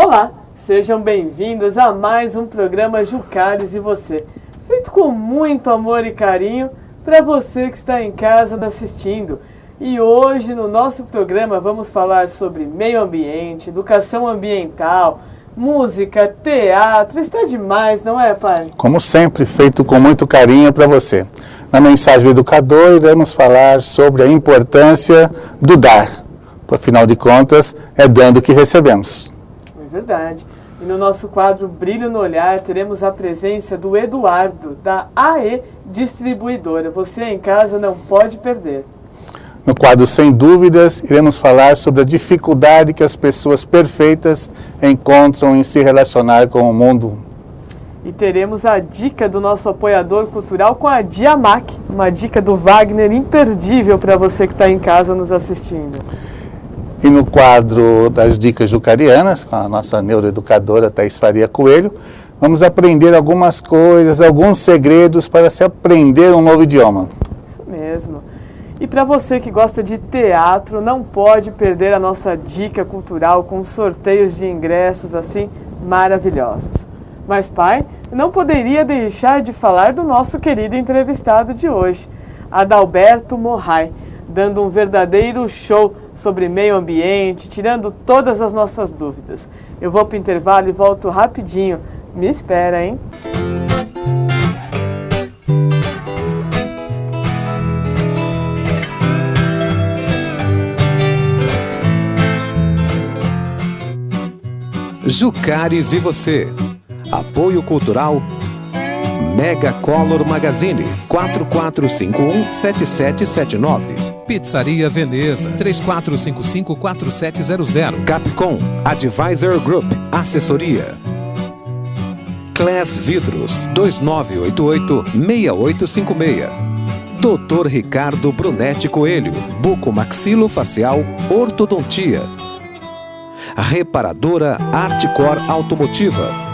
Olá, sejam bem-vindos a mais um programa Jucares e Você, feito com muito amor e carinho para você que está em casa assistindo. E hoje no nosso programa vamos falar sobre meio ambiente, educação ambiental, música, teatro. Está demais, não é, pai? Como sempre, feito com muito carinho para você. Na mensagem do educador, iremos falar sobre a importância do dar. Afinal de contas, é dando que recebemos. É verdade. E no nosso quadro Brilho no Olhar, teremos a presença do Eduardo, da AE Distribuidora. Você em casa não pode perder. No quadro Sem Dúvidas, iremos falar sobre a dificuldade que as pessoas perfeitas encontram em se relacionar com o mundo. E teremos a dica do nosso apoiador cultural com a Diamac, uma dica do Wagner imperdível para você que está em casa nos assistindo. E no quadro das dicas jucarianas, com a nossa neuroeducadora Thaís Faria Coelho, vamos aprender algumas coisas, alguns segredos para se aprender um novo idioma. Isso mesmo. E para você que gosta de teatro, não pode perder a nossa dica cultural com sorteios de ingressos assim maravilhosos. Mas, pai, não poderia deixar de falar do nosso querido entrevistado de hoje, Adalberto Morrai, dando um verdadeiro show sobre meio ambiente, tirando todas as nossas dúvidas. Eu vou para o intervalo e volto rapidinho. Me espera, hein? Jucares e Você. Apoio Cultural Mega Color Magazine 4451-7779. Pizzaria Veneza 3455-4700. Capcom Advisor Group Assessoria. Class Vidros 2988-6856. Dr. Ricardo Brunetti Coelho, bucomaxilofacial, ortodontia. Reparadora Artcor Automotiva.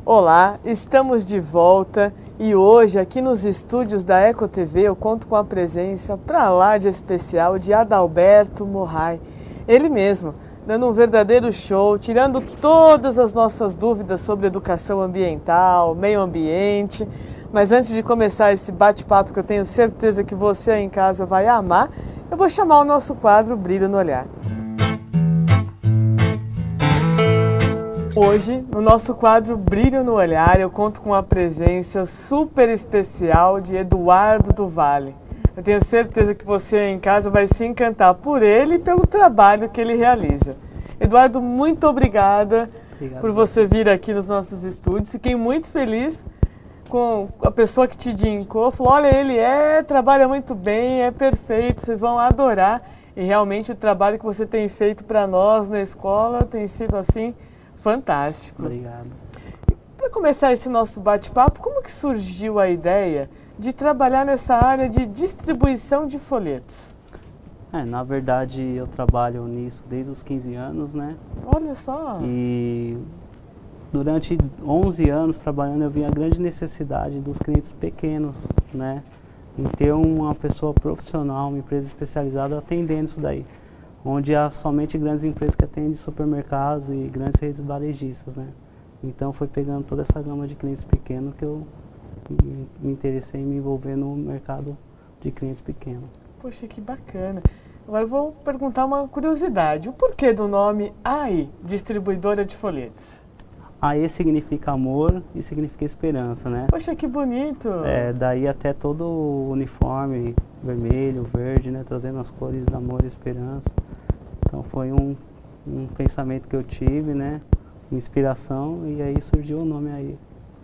Olá, estamos de volta e hoje aqui nos estúdios da Eco TV eu conto com a presença pra lá de especial de Adalberto Morrai. Ele mesmo, dando um verdadeiro show, tirando todas as nossas dúvidas sobre educação ambiental, meio ambiente. Mas antes de começar esse bate-papo que eu tenho certeza que você aí em casa vai amar, eu vou chamar o nosso quadro Brilho no Olhar. Hoje, no nosso quadro Brilho no Olhar, eu conto com a presença super especial de Eduardo do Vale. Eu tenho certeza que você em casa vai se encantar por ele e pelo trabalho que ele realiza. Eduardo, muito obrigada por você vir aqui nos nossos estúdios. Fiquei muito feliz com a pessoa que te indicou. Falou, olha, ele trabalha muito bem, é perfeito, vocês vão adorar. E realmente o trabalho que você tem feito para nós na escola tem sido assim fantástico. Obrigado. Para começar esse nosso bate-papo, como que surgiu a ideia de trabalhar nessa área de distribuição de folhetos? Na verdade, eu trabalho nisso desde os 15 anos, né? Olha só! E durante 11 anos trabalhando, eu vi a grande necessidade dos clientes pequenos, né? Em ter uma pessoa profissional, uma empresa especializada atendendo isso daí. Onde há somente grandes empresas que atendem supermercados e grandes redes varejistas, né? Então foi pegando toda essa gama de clientes pequenos que eu me interessei em me envolver no mercado de clientes pequenos. Poxa, que bacana. Agora eu vou perguntar uma curiosidade. O porquê do nome AI, Distribuidora de Folhetos? AI significa amor e significa esperança, né? Poxa, que bonito! Daí até todo o uniforme vermelho, verde, né? Trazendo as cores do amor e esperança. Então foi um pensamento que eu tive, né? Inspiração, e aí surgiu o nome aí.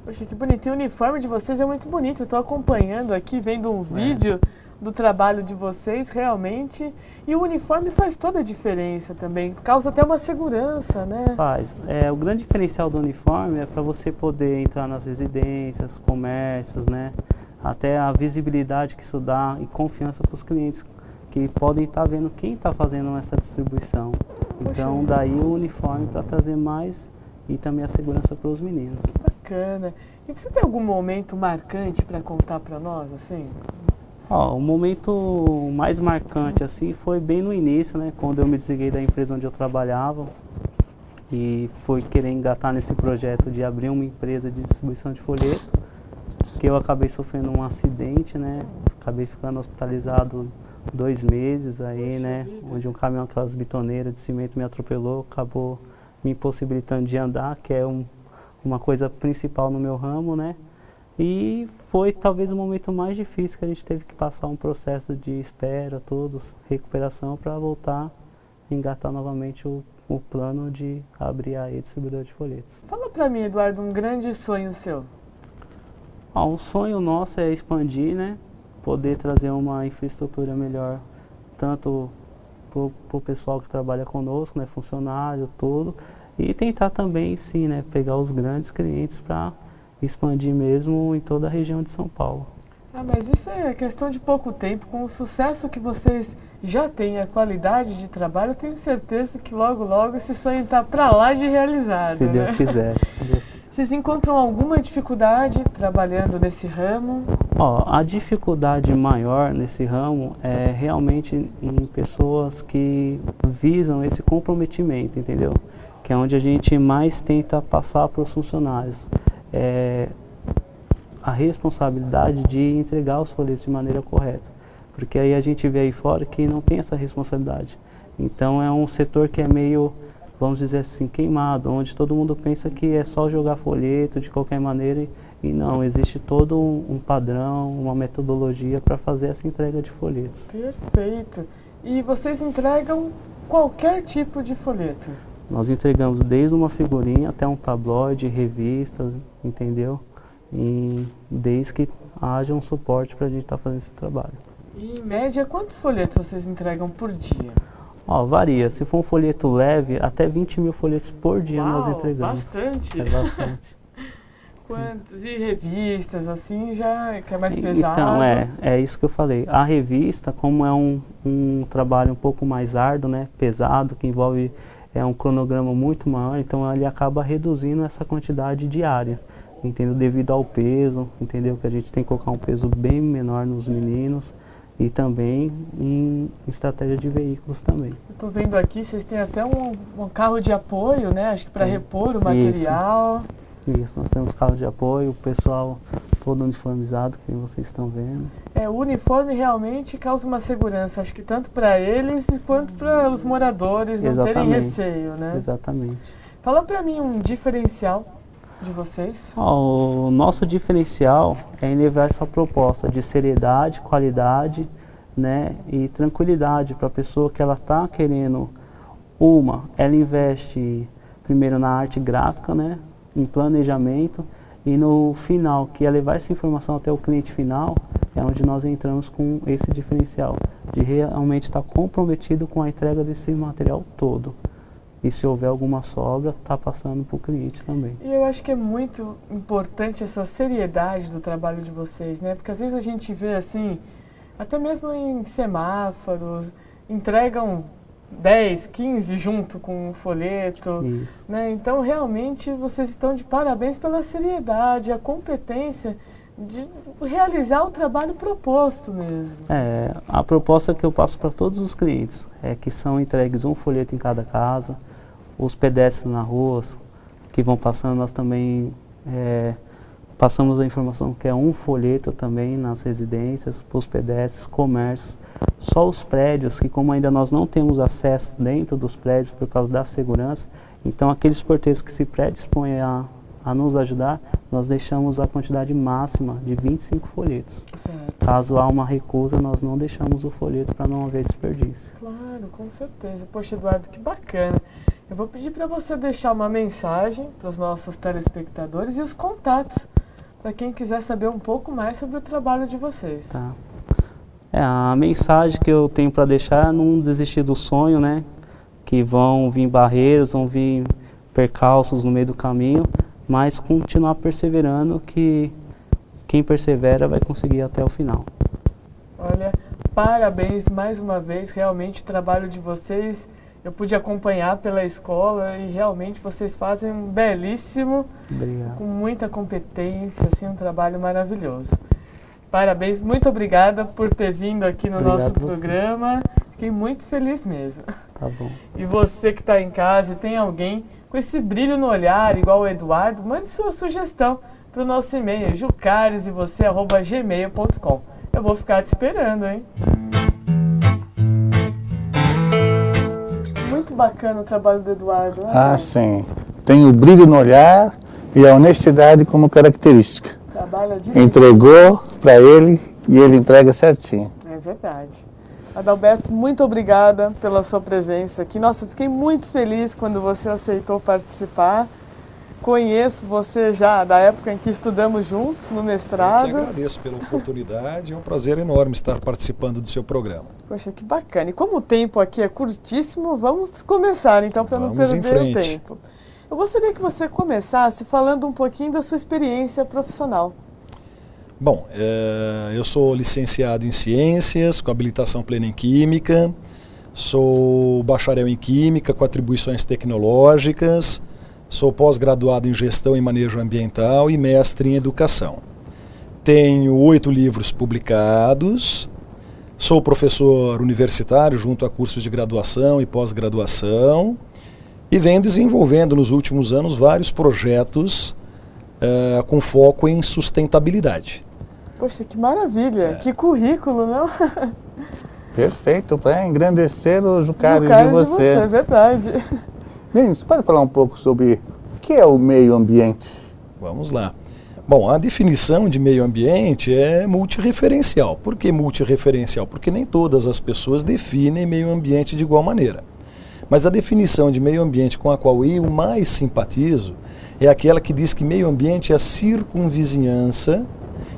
Poxa, que bonito. E o uniforme de vocês é muito bonito. Eu estou acompanhando aqui, vendo um vídeo do trabalho de vocês, realmente. E o uniforme faz toda a diferença também. Causa até uma segurança, né? Faz. O grande diferencial do uniforme é para você poder entrar nas residências, comércios, né? Até a visibilidade que isso dá e confiança para os clientes que podem estar vendo quem está fazendo essa distribuição. Então, daí o uniforme para trazer mais e também a segurança para os meninos. Bacana. E você tem algum momento marcante para contar para nós, assim? O momento mais marcante assim foi bem no início, né, quando eu me desliguei da empresa onde eu trabalhava e fui querer engatar nesse projeto de abrir uma empresa de distribuição de folheto, que eu acabei sofrendo um acidente, né, acabei ficando hospitalizado 2 meses aí, né, onde um caminhão, aquelas bitoneiras de cimento me atropelou, acabou me impossibilitando de andar, que é uma coisa principal no meu ramo, né. E foi talvez o momento mais difícil, que a gente teve que passar um processo de espera, recuperação, para voltar a engatar novamente o plano de abrir a distribuidora de folhetos. Fala para mim, Eduardo, um grande sonho seu. Um sonho nosso é expandir, né? Poder trazer uma infraestrutura melhor, tanto para o pessoal que trabalha conosco, né? Funcionário, tudo. E tentar também, sim, né? Pegar os grandes clientes para expandir mesmo em toda a região de São Paulo. Mas isso é questão de pouco tempo. Com o sucesso que vocês já têm, a qualidade de trabalho, eu tenho certeza que logo, logo esse sonho está para lá de realizado. Se Deus né? quiser. Vocês encontram alguma dificuldade trabalhando nesse ramo? A dificuldade maior nesse ramo é realmente em pessoas que visam esse comprometimento, entendeu? Que é onde a gente mais tenta passar para os funcionários. A responsabilidade de entregar os folhetos de maneira correta, porque aí a gente vê aí fora que não tem essa responsabilidade. Então é um setor que é meio, vamos dizer assim, queimado, onde todo mundo pensa que é só jogar folheto de qualquer maneira e não, existe todo um padrão, uma metodologia para fazer essa entrega de folhetos. Perfeito. E vocês entregam qualquer tipo de folheto? Nós entregamos desde uma figurinha até um tabloide, revistas, entendeu? E desde que haja um suporte para a gente estar fazendo esse trabalho. E em média, quantos folhetos vocês entregam por dia? Varia. Se for um folheto leve, até 20 mil folhetos por dia. Uau, nós entregamos. Bastante! É bastante. Quantos? E revistas, assim, já que é mais pesado? Então, é isso que eu falei. A revista, como é um trabalho um pouco mais árduo, né, pesado, que envolve um cronograma muito maior, então ele acaba reduzindo essa quantidade diária, entendeu? Devido ao peso, entendeu? Que a gente tem que colocar um peso bem menor nos meninos e também em estratégia de veículos também. Eu estou vendo aqui, vocês têm até um carro de apoio, né? Acho que para repor o material. Isso, nós temos carro de apoio, o pessoal todo uniformizado, que vocês estão vendo. O uniforme realmente causa uma segurança, acho que tanto para eles quanto para os moradores não terem receio, né? Exatamente. Fala para mim um diferencial de vocês. O nosso diferencial é em levar essa proposta de seriedade, qualidade, né, e tranquilidade para a pessoa que ela está querendo. Ela investe primeiro na arte gráfica, né, em planejamento, e no final, que é levar essa informação até o cliente final, é onde nós entramos com esse diferencial, de realmente estar comprometido com a entrega desse material todo. E se houver alguma sobra, está passando para o cliente também. E eu acho que é muito importante essa seriedade do trabalho de vocês, né? Porque às vezes a gente vê assim, até mesmo em semáforos, entregam 10, 15 junto com o folheto. Isso. Né? Então, realmente, vocês estão de parabéns pela seriedade, a competência de realizar o trabalho proposto mesmo. A proposta que eu passo para todos os clientes é que são entregues um folheto em cada casa. Os pedestres na rua que vão passando, nós também passamos a informação que é um folheto também nas residências, para os pedestres, comércios. Só os prédios, que como ainda nós não temos acesso dentro dos prédios por causa da segurança, então aqueles porteiros que se predispõem a nos ajudar, nós deixamos a quantidade máxima de 25 folhetos. Certo. Caso há uma recusa, nós não deixamos o folheto para não haver desperdício. Claro, com certeza. Poxa, Eduardo, que bacana. Eu vou pedir para você deixar uma mensagem para os nossos telespectadores e os contatos, para quem quiser saber um pouco mais sobre o trabalho de vocês. Tá. A mensagem que eu tenho para deixar é não desistir do sonho, né? Que vão vir barreiras, vão vir percalços no meio do caminho, mas continuar perseverando, que quem persevera vai conseguir até o final. Olha, parabéns mais uma vez, realmente o trabalho de vocês, Eu pude acompanhar pela escola e realmente vocês fazem um belíssimo, Obrigado. com muita competência, assim, um trabalho maravilhoso. Parabéns, muito obrigada por ter vindo aqui no Obrigado nosso a você. programa. Fiquei muito feliz mesmo. Tá bom. E você que está em casa e tem alguém com esse brilho no olhar, igual o Eduardo, mande sua sugestão para o nosso e-mail, jucaresevocê@gmail.com. Eu vou ficar te esperando, hein? Muito bacana o trabalho do Eduardo, né? Ah, sim. Tem o brilho no olhar e a honestidade como característica. Trabalha de Entregou para ele e ele entrega certinho. É verdade. Adalberto, muito obrigada pela sua presença aqui. Nossa, eu fiquei muito feliz quando você aceitou participar. Conheço você já da época em que estudamos juntos no mestrado. Eu que agradeço pela oportunidade, é um prazer enorme estar participando do seu programa. Poxa, que bacana. E como o tempo aqui é curtíssimo, vamos começar então para não Vamos em perder o frente. tempo. Eu gostaria que você começasse falando um pouquinho da sua experiência profissional. Bom, eu sou licenciado em Ciências, com habilitação plena em Química, sou bacharel em Química, com atribuições tecnológicas, sou pós-graduado em Gestão e Manejo Ambiental e mestre em Educação. Tenho 8 livros publicados, sou professor universitário junto a cursos de graduação e pós-graduação e venho desenvolvendo nos últimos anos vários projetos com foco em sustentabilidade. Poxa, que maravilha. Que currículo, não? Perfeito, para engrandecer o Jucares Jucares de você. é verdade. Bem, você pode falar um pouco sobre o que é o meio ambiente? Vamos lá. Bom, a definição de meio ambiente é multirreferencial. Por que multirreferencial? Porque nem todas as pessoas definem meio ambiente de igual maneira. Mas a definição de meio ambiente com a qual eu mais simpatizo é aquela que diz que meio ambiente é a circunvizinhança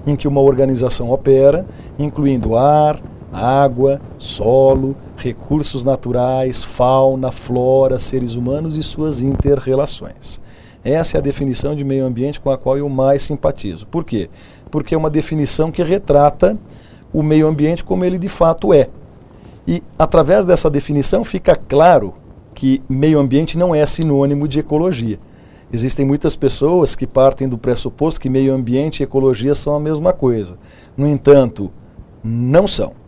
em que uma organização opera, incluindo ar, água, solo, recursos naturais, fauna, flora, seres humanos e suas inter-relações. Essa é a definição de meio ambiente com a qual eu mais simpatizo. Por quê? Porque é uma definição que retrata o meio ambiente como ele de fato é. E através dessa definição fica claro que meio ambiente não é sinônimo de ecologia. Existem muitas pessoas que partem do pressuposto que meio ambiente e ecologia são a mesma coisa. No entanto, não são.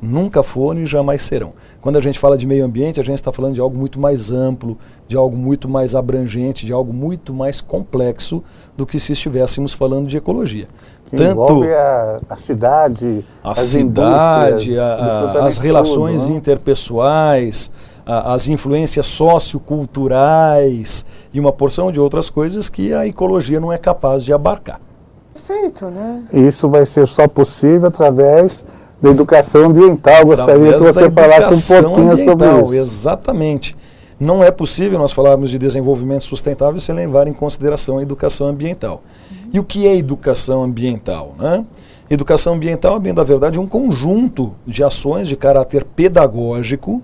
Nunca foram e jamais serão. Quando a gente fala de meio ambiente, a gente está falando de algo muito mais amplo, de algo muito mais abrangente, de algo muito mais complexo do que se estivéssemos falando de ecologia. Que envolve a cidade, as indústrias, as relações tudo, né? interpessoais, as influências socioculturais e uma porção de outras coisas que a ecologia não é capaz de abarcar. Perfeito, né? Isso vai ser só possível através da educação ambiental. Gostaria que você falasse um pouquinho sobre isso. Exatamente. Não é possível nós falarmos de desenvolvimento sustentável sem levar em consideração a educação ambiental. Sim. E o que é educação ambiental, né? Educação ambiental, bem da verdade, é um conjunto de ações de caráter pedagógico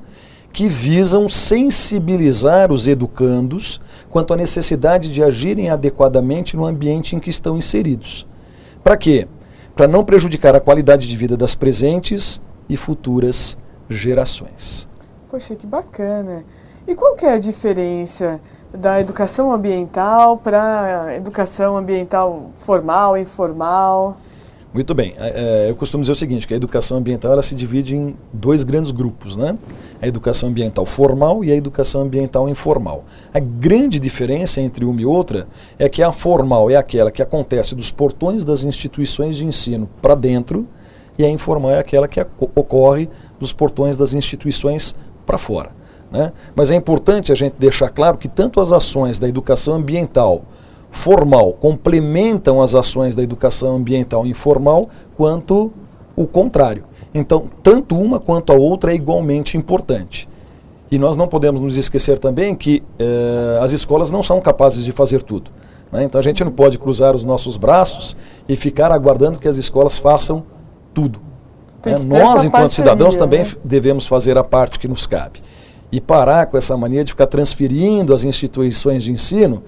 que visam sensibilizar os educandos quanto à necessidade de agirem adequadamente no ambiente em que estão inseridos. Para quê? Para não prejudicar a qualidade de vida das presentes e futuras gerações. Poxa, que bacana. E qual que é a diferença da educação ambiental para a educação ambiental formal, informal? Muito bem. Eu costumo dizer o seguinte, que a educação ambiental ela se divide em 2 grandes grupos, né? A educação ambiental formal e a educação ambiental informal. A grande diferença entre uma e outra é que a formal é aquela que acontece dos portões das instituições de ensino para dentro e a informal é aquela que ocorre dos portões das instituições para fora, né? Mas é importante a gente deixar claro que tanto as ações da educação ambiental formal complementam as ações da educação ambiental informal, quanto o contrário. Então, tanto uma quanto a outra é igualmente importante. E nós não podemos nos esquecer também que as escolas não são capazes de fazer tudo, né? Então a gente não pode cruzar os nossos braços e ficar aguardando que as escolas façam tudo. Nós, enquanto cidadãos, também devemos fazer a parte que nos cabe. E parar com essa mania de ficar transferindo às instituições de ensino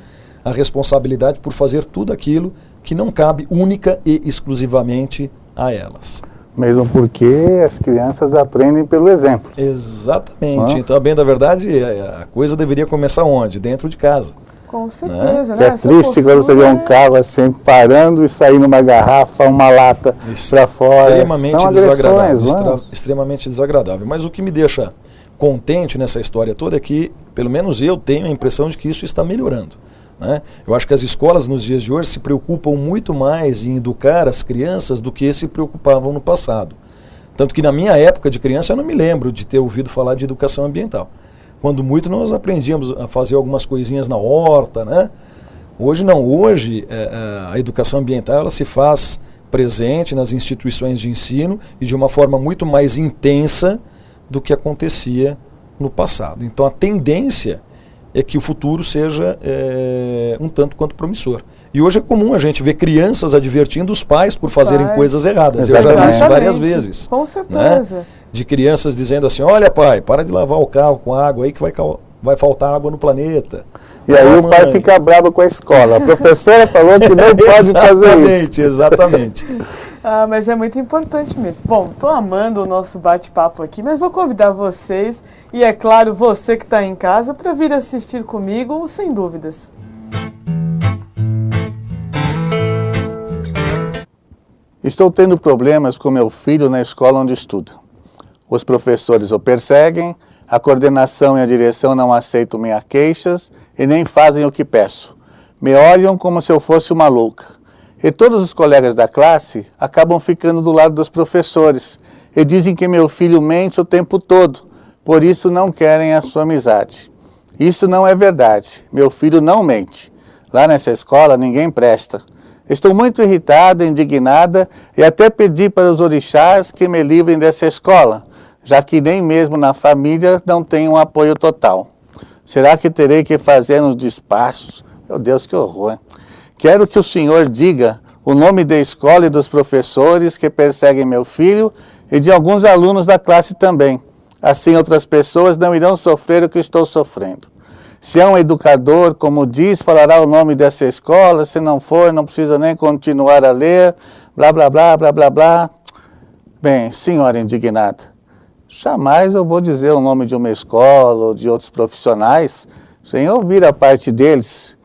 a responsabilidade por fazer tudo aquilo que não cabe única e exclusivamente a elas. Mesmo porque as crianças aprendem pelo exemplo. Exatamente. Nossa. Então, bem da verdade, a coisa deveria começar onde? Dentro de casa. Com certeza, Que né? é triste quando você vê um carro assim parando e saindo uma garrafa, uma lata para fora. Extremamente São desagradável. agressões, Extremamente desagradável. Mas o que me deixa contente nessa história toda é que, pelo menos eu tenho a impressão de que isso está melhorando. Né? Eu acho que as escolas nos dias de hoje se preocupam muito mais em educar as crianças do que se preocupavam no passado. Tanto que na minha época de criança eu não me lembro de ter ouvido falar de educação ambiental. Quando muito nós aprendíamos a fazer algumas coisinhas na horta, né? Hoje não, hoje a educação ambiental ela se faz presente nas instituições de ensino e de uma forma muito mais intensa do que acontecia no passado. Então a tendência é que o futuro seja um tanto quanto promissor. E hoje é comum a gente ver crianças advertindo os pais por fazerem coisas erradas. Exatamente. Eu já vi isso várias vezes. Com certeza. Né? De crianças dizendo assim, olha pai, para de lavar o carro com água aí que vai faltar água no planeta. E aí o pai fica bravo com a escola. A professora falou que não pode fazer isso. Exatamente. Ah, mas é muito importante mesmo. Bom, estou amando o nosso bate-papo aqui, mas vou convidar vocês, e é claro, você que está em casa, para vir assistir comigo, Sem Dúvidas. Estou tendo problemas com meu filho na escola onde estuda. Os professores o perseguem, a coordenação e a direção não aceitam minhas queixas e nem fazem o que peço. Me olham como se eu fosse uma louca. E todos os colegas da classe acabam ficando do lado dos professores e dizem que meu filho mente o tempo todo, por isso não querem a sua amizade. Isso não é verdade. Meu filho não mente. Lá nessa escola ninguém presta. Estou muito irritada, indignada e até pedi para os orixás que me livrem dessa escola, já que nem mesmo na família não tem um apoio total. Será que terei que fazer uns despachos? Meu Deus, que horror. Quero que o senhor diga o nome da escola e dos professores que perseguem meu filho e de alguns alunos da classe também. Assim outras pessoas não irão sofrer o que estou sofrendo. Se é um educador, como diz, falará o nome dessa escola. Se não for, não precisa nem continuar a ler. Blá, blá, blá, blá, blá, blá. Bem, senhora indignada, jamais eu vou dizer o nome de uma escola ou de outros profissionais sem ouvir a parte deles.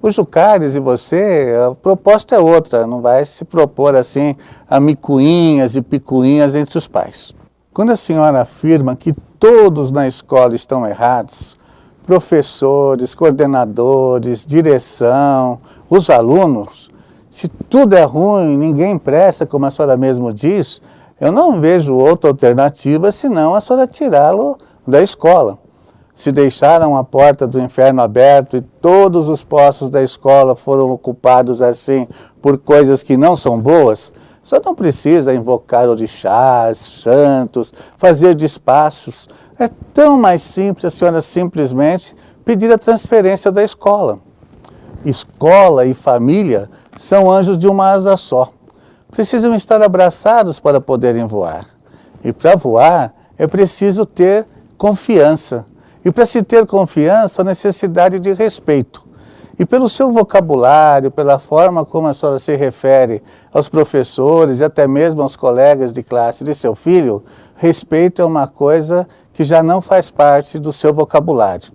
O Jucares e você, a proposta é outra, não vai se propor assim a micuinhas e picuinhas entre os pais. Quando a senhora afirma que todos na escola estão errados, professores, coordenadores, direção, os alunos, se tudo é ruim, ninguém presta, como a senhora mesmo diz, eu não vejo outra alternativa senão a senhora tirá-lo da escola. Se deixaram a porta do inferno aberta e todos os postos da escola foram ocupados assim por coisas que não são boas, só não precisa invocar orixás, santos, fazer despachos. É tão mais simples a senhora simplesmente pedir a transferência da escola. Escola e família são anjos de uma asa só. Precisam estar abraçados para poderem voar. E para voar é preciso ter confiança. E para se ter confiança, a necessidade de respeito. E pelo seu vocabulário, pela forma como a senhora se refere aos professores e até mesmo aos colegas de classe de seu filho, respeito é uma coisa que já não faz parte do seu vocabulário.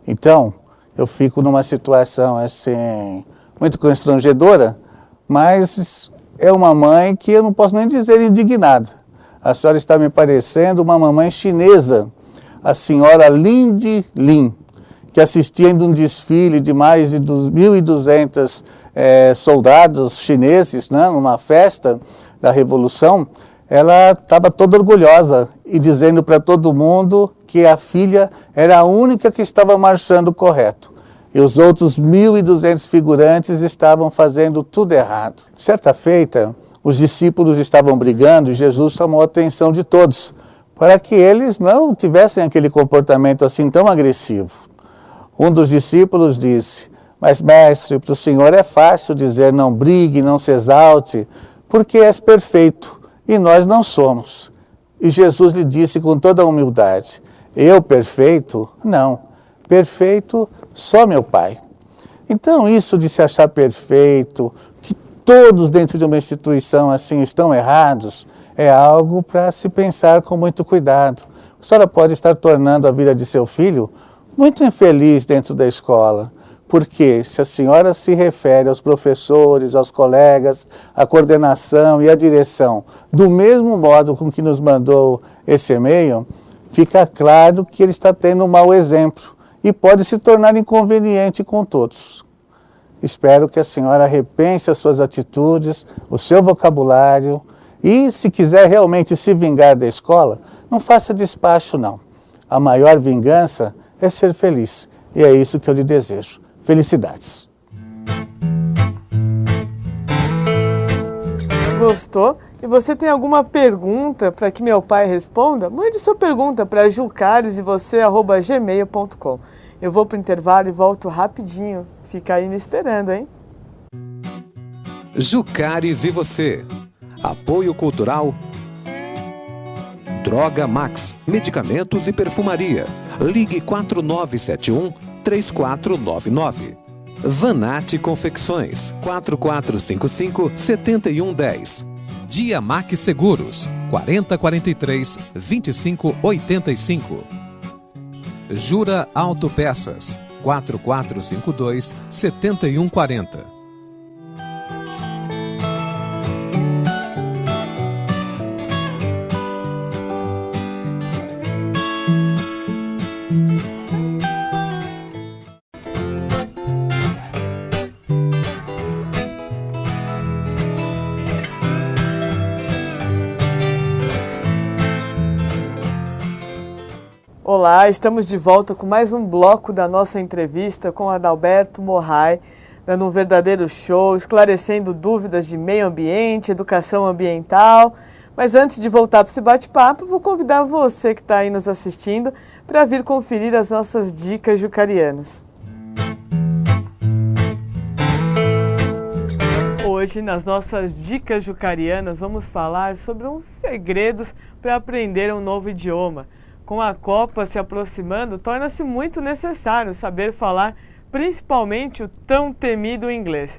Então, eu fico numa situação assim, muito constrangedora, mas é uma mãe que eu não posso nem dizer indignada. A senhora está me parecendo uma mamãe chinesa, a senhora Lin Lin, que assistia em um desfile de mais de 1.200 soldados chineses, né, numa festa da Revolução. Ela estava toda orgulhosa e dizendo para todo mundo que a filha era a única que estava marchando correto. E os outros 1.200 figurantes estavam fazendo tudo errado. Certa feita, os discípulos estavam brigando e Jesus chamou a atenção de todos, para que eles não tivessem aquele comportamento assim tão agressivo. Um dos discípulos disse, mas mestre, para o senhor é fácil dizer não brigue, não se exalte, porque és perfeito e nós não somos. E Jesus lhe disse com toda a humildade, eu perfeito? Não, perfeito só meu Pai. Então isso de se achar perfeito, que todos dentro de uma instituição assim estão errados, é algo para se pensar com muito cuidado. A senhora pode estar tornando a vida de seu filho muito infeliz dentro da escola, porque se a senhora se refere aos professores, aos colegas, à coordenação e à direção do mesmo modo com que nos mandou esse e-mail, fica claro que ele está tendo um mau exemplo e pode se tornar inconveniente com todos. Espero que a senhora repense as suas atitudes, o seu vocabulário e, se quiser realmente se vingar da escola, não faça despacho não. A maior vingança é ser feliz e é isso que eu lhe desejo. Felicidades. Gostou? E você tem alguma pergunta para que meu pai responda? Mande sua pergunta para jucaresevocê@gmail.com. Eu vou para o intervalo e volto rapidinho. Fica aí me esperando, hein? Jucares e você. Apoio Cultural Droga Max, medicamentos e perfumaria. Ligue 4971-3499. Vanatti Confecções, 4455-7110. Diamac Seguros, 4043-2585. Jura Autopeças, 4452-7140. Olá, estamos de volta com mais um bloco da nossa entrevista com Adalberto Morrai, dando um verdadeiro show, esclarecendo dúvidas de meio ambiente, educação ambiental. Mas antes de voltar para esse bate-papo, vou convidar você que está aí nos assistindo para vir conferir as nossas dicas jucarianas. Hoje, nas nossas dicas jucarianas, vamos falar sobre uns segredos para aprender um novo idioma. Com a Copa se aproximando, torna-se muito necessário saber falar principalmente o tão temido inglês.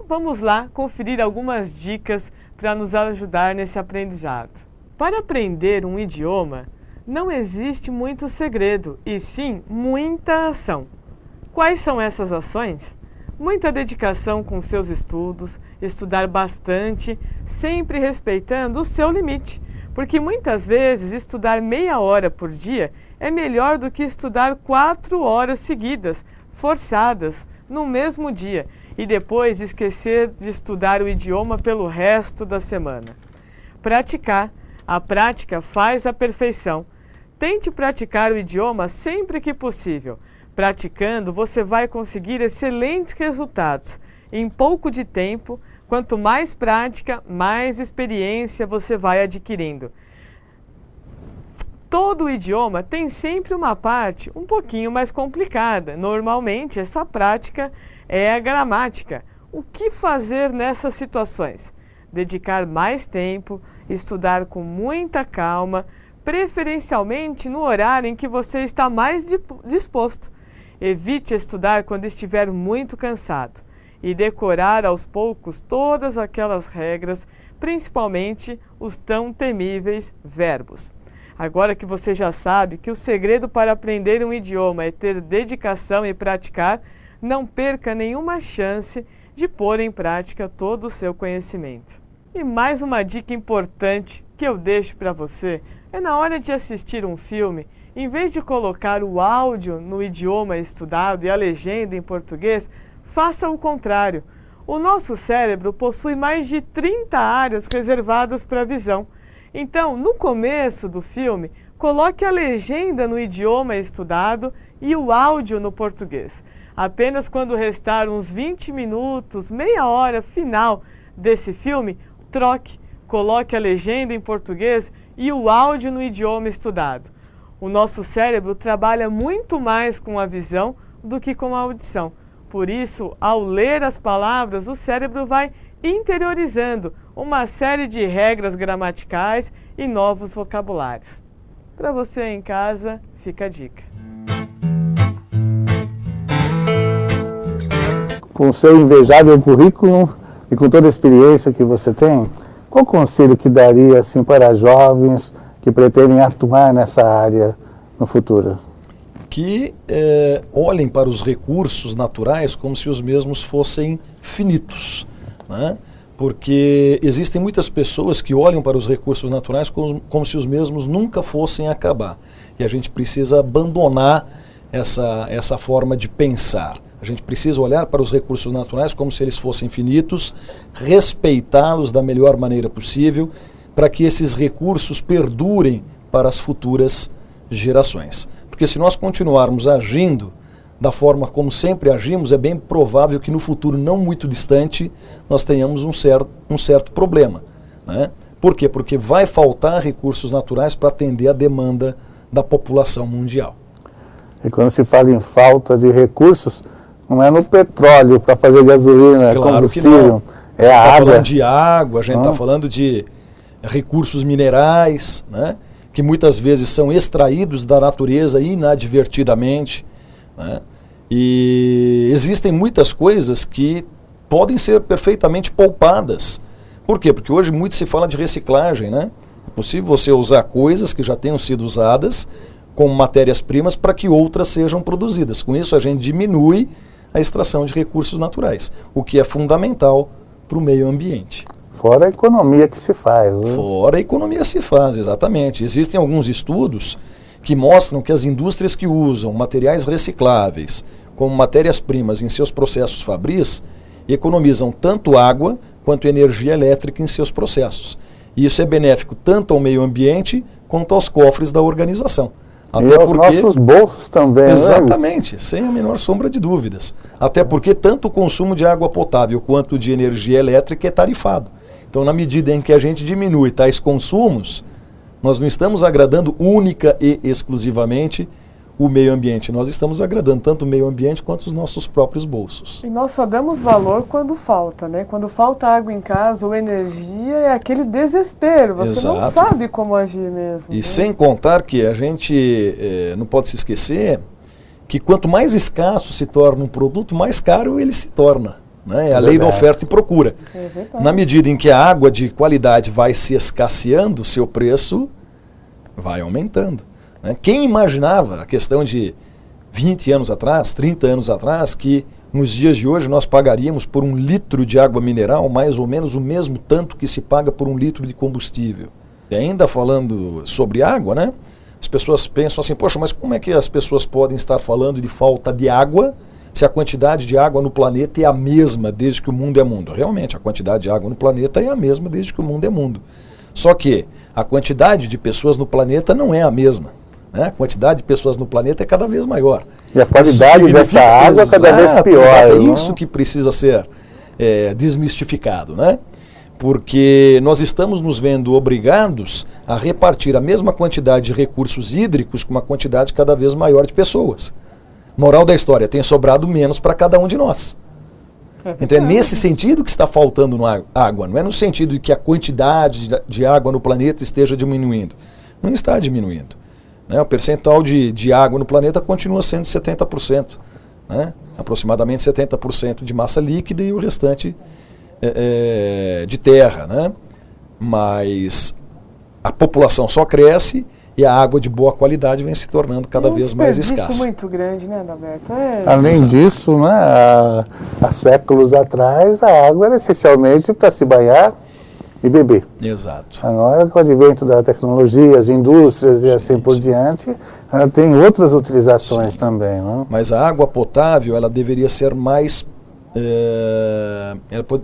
Vamos lá conferir algumas dicas para nos ajudar nesse aprendizado. Para aprender um idioma, não existe muito segredo, e sim muita ação. Quais são essas ações? Muita dedicação com seus estudos, estudar bastante, sempre respeitando o seu limite. Porque muitas vezes estudar meia hora por dia é melhor do que estudar 4 horas seguidas, forçadas, no mesmo dia, e depois esquecer de estudar o idioma pelo resto da semana. Praticar. A prática faz a perfeição. Tente praticar o idioma sempre que possível. Praticando, você vai conseguir excelentes resultados. Em pouco de tempo, quanto mais prática, mais experiência você vai adquirindo. Todo idioma tem sempre uma parte um pouquinho mais complicada. Normalmente, essa prática é a gramática. O que fazer nessas situações? Dedicar mais tempo, estudar com muita calma, preferencialmente no horário em que você está mais disposto. Evite estudar quando estiver muito cansado e decorar aos poucos todas aquelas regras, principalmente os tão temíveis verbos. Agora que você já sabe que o segredo para aprender um idioma é ter dedicação e praticar, não perca nenhuma chance de pôr em prática todo o seu conhecimento. E mais uma dica importante que eu deixo para você é na hora de assistir um filme, em vez de colocar o áudio no idioma estudado e a legenda em português, faça o contrário. O nosso cérebro possui mais de 30 áreas reservadas para a visão. Então, no começo do filme, coloque a legenda no idioma estudado e o áudio no português. Apenas quando restar uns 20 minutos, meia hora final desse filme, troque, coloque a legenda em português e o áudio no idioma estudado. O nosso cérebro trabalha muito mais com a visão do que com a audição. Por isso, ao ler as palavras, o cérebro vai interiorizando uma série de regras gramaticais e novos vocabulários. Para você em casa, fica a dica. Com seu invejável currículo, E com toda a experiência que você tem, qual conselho que daria assim, para jovens que pretendem atuar nessa área no futuro? Que olhem para os recursos naturais como se os mesmos fossem finitos, né? Porque existem muitas pessoas que olham para os recursos naturais como se os mesmos nunca fossem acabar. E a gente precisa abandonar essa forma de pensar. A gente precisa olhar para os recursos naturais como se eles fossem finitos, respeitá-los da melhor maneira possível, para que esses recursos perdurem para as futuras gerações. Porque se nós continuarmos agindo da forma como sempre agimos, é bem provável que no futuro não muito distante nós tenhamos um certo problema, né? Por quê? Porque vai faltar recursos naturais para atender a demanda da população mundial. E quando se fala em falta de recursos, não é no petróleo para fazer gasolina, claro, combustível, é a água. Está falando de água, a gente está falando de recursos minerais, né? Que muitas vezes são extraídos da natureza inadvertidamente, né? E existem muitas coisas que podem ser perfeitamente poupadas. Por quê? Porque hoje muito se fala de reciclagem, né? É possível você usar coisas que já tenham sido usadas como matérias-primas para que outras sejam produzidas. Com isso a gente diminui a extração de recursos naturais, o que é fundamental para o meio ambiente. Fora a economia que se faz. Né? Fora a economia se faz, exatamente. Existem alguns estudos que mostram que as indústrias que usam materiais recicláveis como matérias-primas em seus processos fabris economizam tanto água quanto energia elétrica em seus processos. E isso é benéfico tanto ao meio ambiente quanto aos cofres da organização. Até e aos nossos bolsos também. Exatamente, né? Sem a menor sombra de dúvidas. Até porque tanto o consumo de água potável quanto de energia elétrica é tarifado. Então, na medida em que a gente diminui tais consumos, nós não estamos agradando única e exclusivamente o meio ambiente. Nós estamos agradando tanto o meio ambiente quanto os nossos próprios bolsos. E nós só damos valor quando falta, né? Quando falta água em casa ou energia, é aquele desespero. Você Exato. Não sabe como agir mesmo. E né? sem contar que a gente não pode se esquecer que quanto mais escasso se torna um produto, mais caro ele se torna. Né? É a lei da oferta e procura. Na medida em que a água de qualidade vai se escasseando, seu preço vai aumentando. Né? Quem imaginava a questão de 20 anos atrás, 30 anos atrás, que nos dias de hoje nós pagaríamos por um litro de água mineral mais ou menos o mesmo tanto que se paga por um litro de combustível? E ainda falando sobre água, né? As pessoas pensam assim, poxa, mas como é que as pessoas podem estar falando de falta de água se a quantidade de água no planeta é a mesma desde que o mundo é mundo? Realmente, a quantidade de água no planeta é a mesma desde que o mundo é mundo. Só que a quantidade de pessoas no planeta não é a mesma. Né? A quantidade de pessoas no planeta é cada vez maior. E a qualidade dessa água é cada vez pior. É isso que precisa ser desmistificado, né? Porque nós estamos nos vendo obrigados a repartir a mesma quantidade de recursos hídricos com uma quantidade cada vez maior de pessoas. Moral da história, tem sobrado menos para cada um de nós. Então é nesse sentido que está faltando água, não é no sentido de que a quantidade de água no planeta esteja diminuindo. Não está diminuindo. Né? O percentual de água no planeta continua sendo 70%. Né? Aproximadamente 70% de massa líquida e o restante de terra. Né? Mas a população só cresce e a água de boa qualidade vem se tornando cada vez mais escassa. Isso muito grande, né, Adalberto? Além disso, né, há séculos atrás, a água era essencialmente para se banhar e beber. Exato. Agora, com o advento da tecnologia, as indústrias e assim por diante, ela tem outras utilizações também. Né? Mas a água potável, ela deveria ser mais...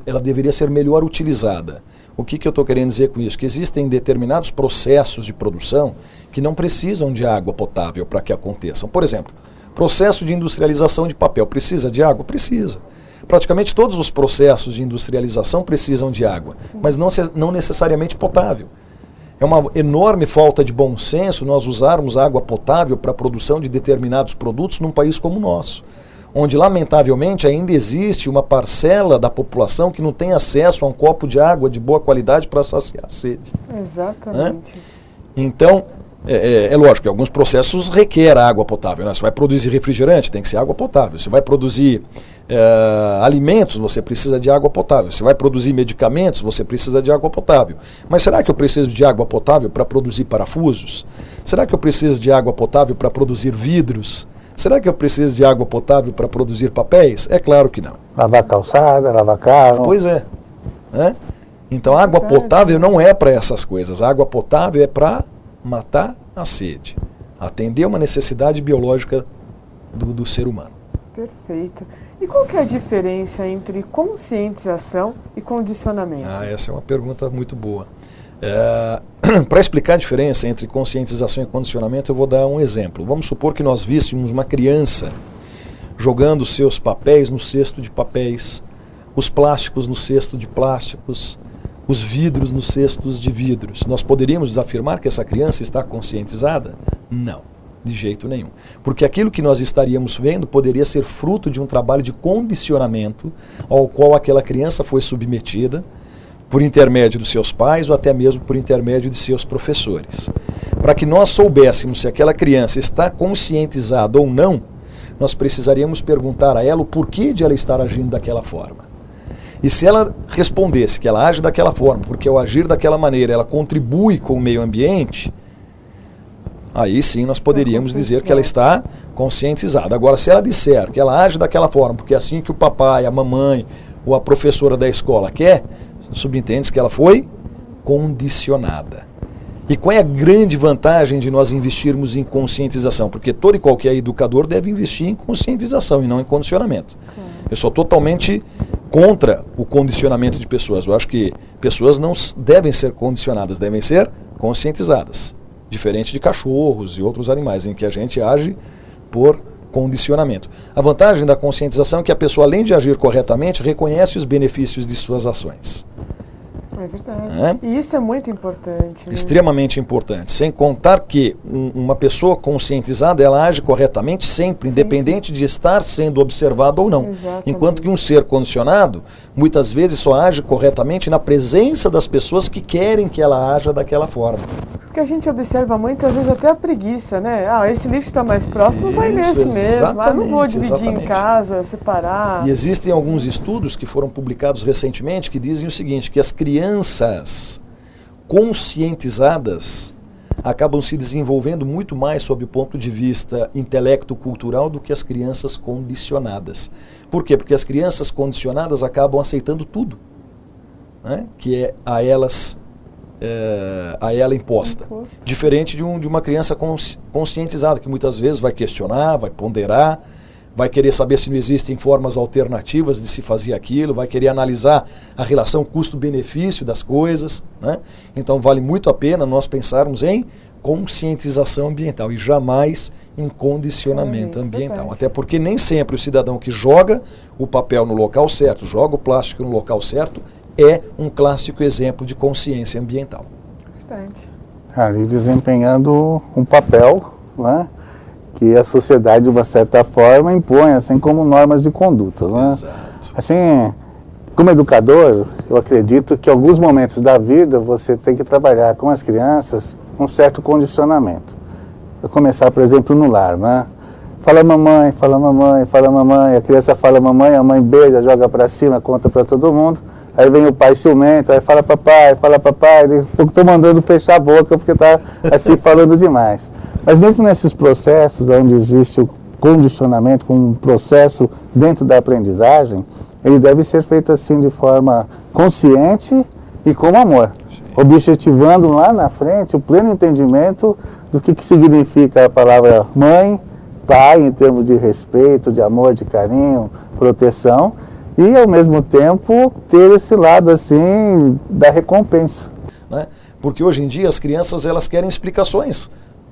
ela deveria ser melhor utilizada. O que eu estou querendo dizer com isso? Que existem determinados processos de produção que não precisam de água potável para que aconteçam. Por exemplo, processo de industrialização de papel precisa de água? Precisa. Praticamente todos os processos de industrialização precisam de água, mas não necessariamente potável. É uma enorme falta de bom senso nós usarmos água potável para a produção de determinados produtos num país como o nosso, onde lamentavelmente ainda existe uma parcela da população que não tem acesso a um copo de água de boa qualidade para saciar a sede. Exatamente. Né? Então, é lógico que alguns processos requerem água potável. Né? Você vai produzir refrigerante, tem que ser água potável. Você vai produzir alimentos, você precisa de água potável. Você vai produzir medicamentos, você precisa de água potável. Mas será que eu preciso de água potável para produzir parafusos? Será que eu preciso de água potável para produzir vidros? Será que eu preciso de água potável para produzir papéis? É claro que não. Lavar calçada, lavar carro. Pois é. Né? Então, a água potável não é para essas coisas. A água potável é para matar a sede, atender uma necessidade biológica do ser humano. Perfeito. E qual que é a diferença entre conscientização e condicionamento? Essa é uma pergunta muito boa. Para explicar a diferença entre conscientização e condicionamento, eu vou dar um exemplo. Vamos supor que nós víssemos uma criança jogando seus papéis no cesto de papéis, os plásticos no cesto de plásticos, os vidros nos cestos de vidros. Nós poderíamos afirmar que essa criança está conscientizada? Não, de jeito nenhum. Porque aquilo que nós estaríamos vendo poderia ser fruto de um trabalho de condicionamento ao qual aquela criança foi submetida por intermédio dos seus pais ou até mesmo por intermédio de seus professores. Para que nós soubéssemos se aquela criança está conscientizada ou não, nós precisaríamos perguntar a ela o porquê de ela estar agindo daquela forma. E se ela respondesse que ela age daquela forma, porque ao agir daquela maneira ela contribui com o meio ambiente, aí sim nós poderíamos dizer que ela está conscientizada. Agora, se ela disser que ela age daquela forma, porque é assim que o papai, a mamãe ou a professora da escola quer, subentende-se que ela foi condicionada. E qual é a grande vantagem de nós investirmos em conscientização? Porque todo e qualquer educador deve investir em conscientização e não em condicionamento. Eu sou totalmente contra o condicionamento de pessoas. Eu acho que pessoas não devem ser condicionadas, devem ser conscientizadas. Diferente de cachorros e outros animais, em que a gente age por condicionamento. A vantagem da conscientização é que a pessoa, além de agir corretamente, reconhece os benefícios de suas ações. É verdade. E isso é muito importante. Né? Extremamente importante. Sem contar que uma pessoa conscientizada, ela age corretamente sempre, independente de estar sendo observado ou não. Exatamente. Enquanto que um ser condicionado, muitas vezes só age corretamente na presença das pessoas que querem que ela haja daquela forma. Porque a gente observa muitas vezes até a preguiça, né? Esse lixo está mais próximo, vai nesse mesmo. Não vou dividir em casa, separar. E existem alguns estudos que foram publicados recentemente que dizem o seguinte, que as crianças conscientizadas acabam se desenvolvendo muito mais sob o ponto de vista intelecto-cultural do que as crianças condicionadas. Por quê? Porque as crianças condicionadas acabam aceitando tudo, né, que é a ela imposta. Diferente de uma criança conscientizada, que muitas vezes vai questionar, vai ponderar, vai querer saber se não existem formas alternativas de se fazer aquilo, vai querer analisar a relação custo-benefício das coisas, né? Então vale muito a pena nós pensarmos em conscientização ambiental e jamais em condicionamento ambiental. Até porque nem sempre o cidadão que joga o papel no local certo, joga o plástico no local certo, é um clássico exemplo de consciência ambiental. Bastante. Ali desempenhando um papel, né, que a sociedade, de uma certa forma, impõe, assim como normas de conduta. Né? Exato. Assim, como educador, eu acredito que em alguns momentos da vida você tem que trabalhar com as crianças um certo condicionamento. Vou começar, por exemplo, no lar, né? Fala mamãe, fala mamãe, fala mamãe, a criança fala mamãe, a mãe beija, joga para cima, conta para todo mundo, aí vem o pai ciumento, aí fala papai, daqui a pouco estou mandando fechar a boca porque está assim falando demais. Mas mesmo nesses processos onde existe o condicionamento, com um processo dentro da aprendizagem, ele deve ser feito assim de forma consciente e com amor, objetivando lá na frente o pleno entendimento do que significa a palavra mãe, pai, em termos de respeito, de amor, de carinho, proteção, e ao mesmo tempo ter esse lado assim da recompensa. Né? Porque hoje em dia as crianças elas querem explicações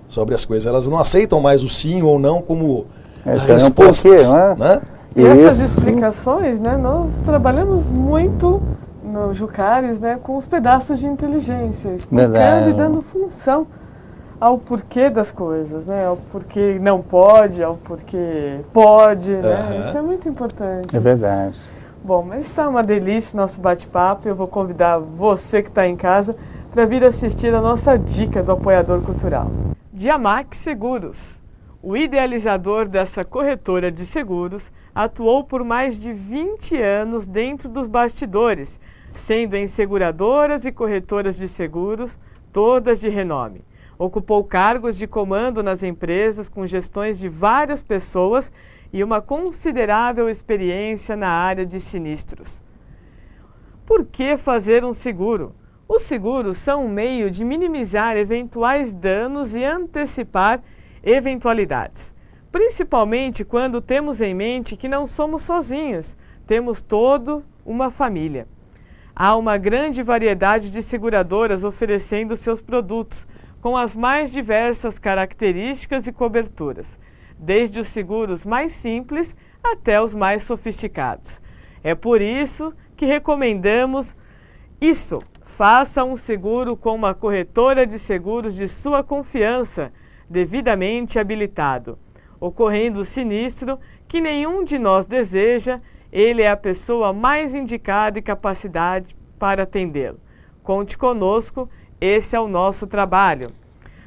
sobre as coisas, elas não aceitam mais o sim ou não como respostas. Né? E essas explicações, né, nós trabalhamos muito no Jucares, né, com os pedaços de inteligência, explicando e dando função ao porquê das coisas, né? Ao porquê não pode, ao porquê pode, né? Isso é muito importante. É verdade. Bom, mas está uma delícia o nosso bate-papo. Eu vou convidar você que está em casa para vir assistir a nossa dica do apoiador cultural. Diamac Seguros, O idealizador dessa corretora de seguros atuou por mais de 20 anos dentro dos bastidores, sendo em seguradoras e corretoras de seguros, todas de renome. Ocupou cargos de comando nas empresas com gestões de várias pessoas e uma considerável experiência na área de sinistros. Por que fazer um seguro? Os seguros são um meio de minimizar eventuais danos e antecipar eventualidades, principalmente quando temos em mente que não somos sozinhos, temos toda uma família. Há uma grande variedade de seguradoras oferecendo seus produtos, com as mais diversas características e coberturas, desde os seguros mais simples até os mais sofisticados. É por isso que recomendamos isso. Faça um seguro com uma corretora de seguros de sua confiança, devidamente habilitado. Ocorrendo sinistro que nenhum de nós deseja, ele é a pessoa mais indicada e capacidade para atendê-lo. Conte conosco, esse é o nosso trabalho.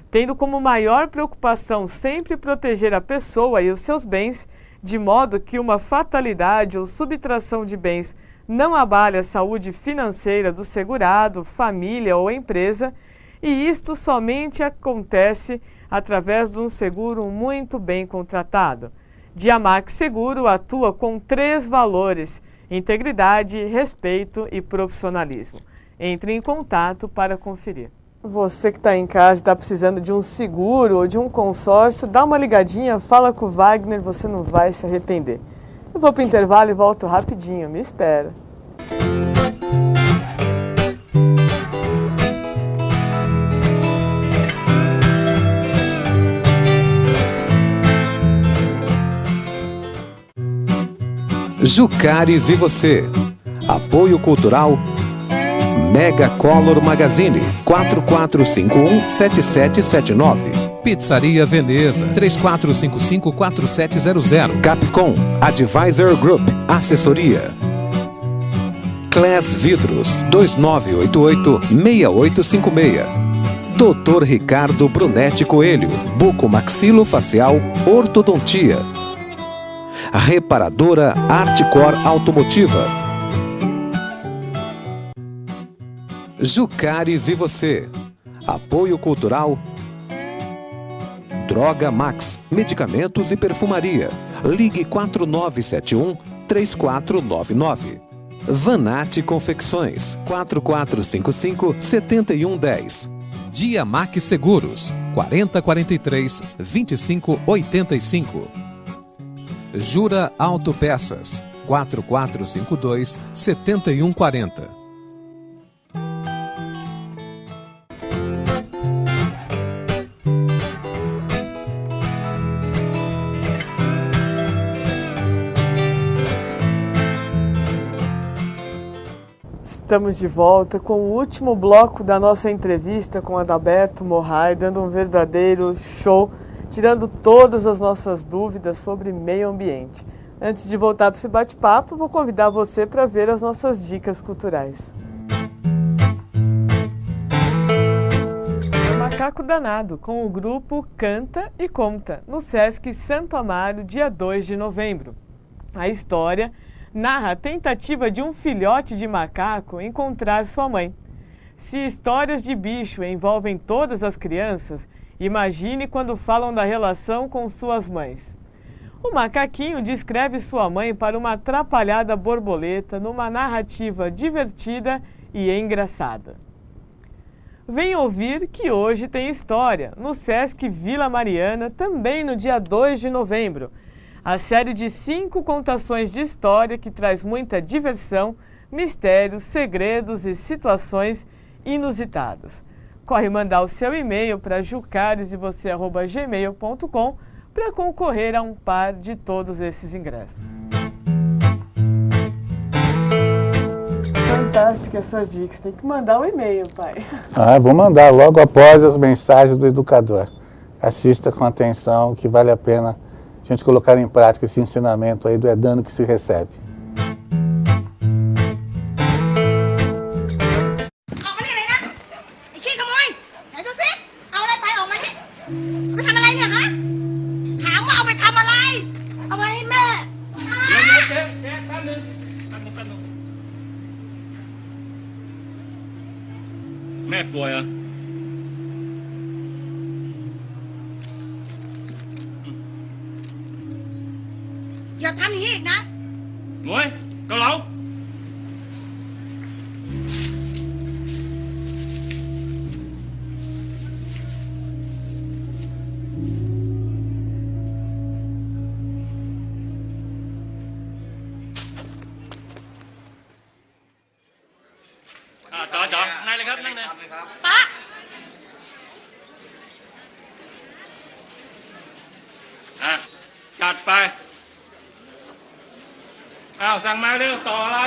Tendo como maior preocupação sempre proteger a pessoa e os seus bens, de modo que uma fatalidade ou subtração de bens não abale a saúde financeira do segurado, família ou empresa, e isto somente acontece através de um seguro muito bem contratado. Diamac Seguro atua com 3 valores: integridade, respeito e profissionalismo. Entre em contato para conferir. Você que está em casa e está precisando de um seguro ou de um consórcio, dá uma ligadinha, fala com o Wagner, você não vai se arrepender. Eu vou para o intervalo e volto rapidinho, me espera. Jucares e você. Apoio cultural Mega Color Magazine 4451-7779. Pizzaria Veneza, 3455-4700. Capcom Advisor Group Assessoria. Class Vidros 2988-6856. Dr. Ricardo Brunetti Coelho, bucomaxilofacial, ortodontia. Reparadora Artcor Automotiva. Jucares e você. Apoio cultural Droga Max, medicamentos e perfumaria. Ligue 4971-3499. Vanatti Confecções 4455-7110. Diamac Seguros, 4043-2585. Jura Autopeças, 4452-7140. Estamos de volta com o último bloco da nossa entrevista com Adalberto Morrai, dando um verdadeiro show, tirando todas as nossas dúvidas sobre meio ambiente. Antes de voltar para esse bate-papo, vou convidar você para ver as nossas dicas culturais. Macaco Danado, com o grupo Canta e Conta, no Sesc Santo Amaro, dia 2 de novembro. A história narra a tentativa de um filhote de macaco encontrar sua mãe. Se histórias de bicho envolvem todas as crianças, imagine quando falam da relação com suas mães. O macaquinho descreve sua mãe para uma atrapalhada borboleta numa narrativa divertida e engraçada. Vem ouvir que hoje tem história, no Sesc Vila Mariana, também no dia 2 de novembro. A série de 5 contações de história que traz muita diversão, mistérios, segredos e situações inusitadas. Corre mandar o seu e-mail para jucaresevocê@gmail.com para concorrer a um par de todos esses ingressos. Fantástica essas dicas, tem que mandar o e-mail, pai. Vou mandar logo após as mensagens do educador. Assista com atenção, que vale a pena a gente colocar em prática esse ensinamento aí do é dano que se recebe. นึงแป๊บนึงแม่ป่วยเหรออย่าทำอย่างนี้อีกนะ หน่วยเกาเหลาจ๋อนั่งเลยครับนั่งเลยป๊าจัดไปสั่งมาเร็วต่ออะไร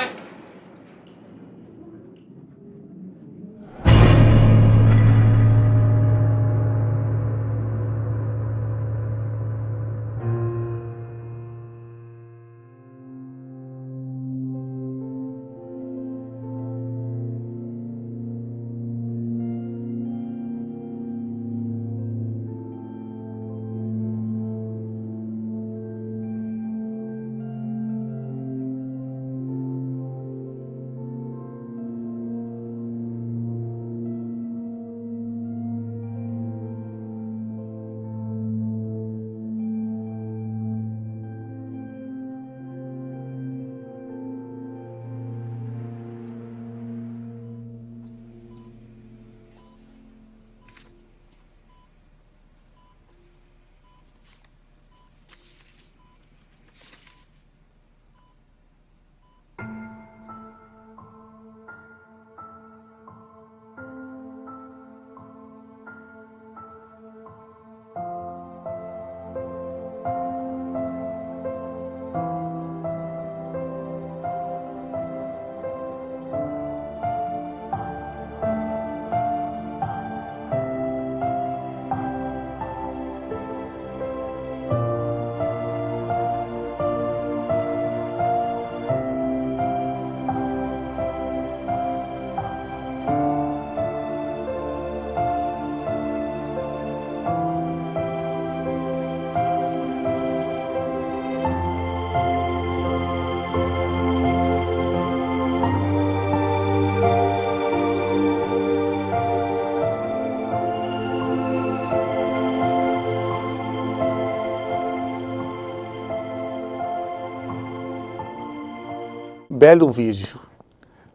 Belo vídeo.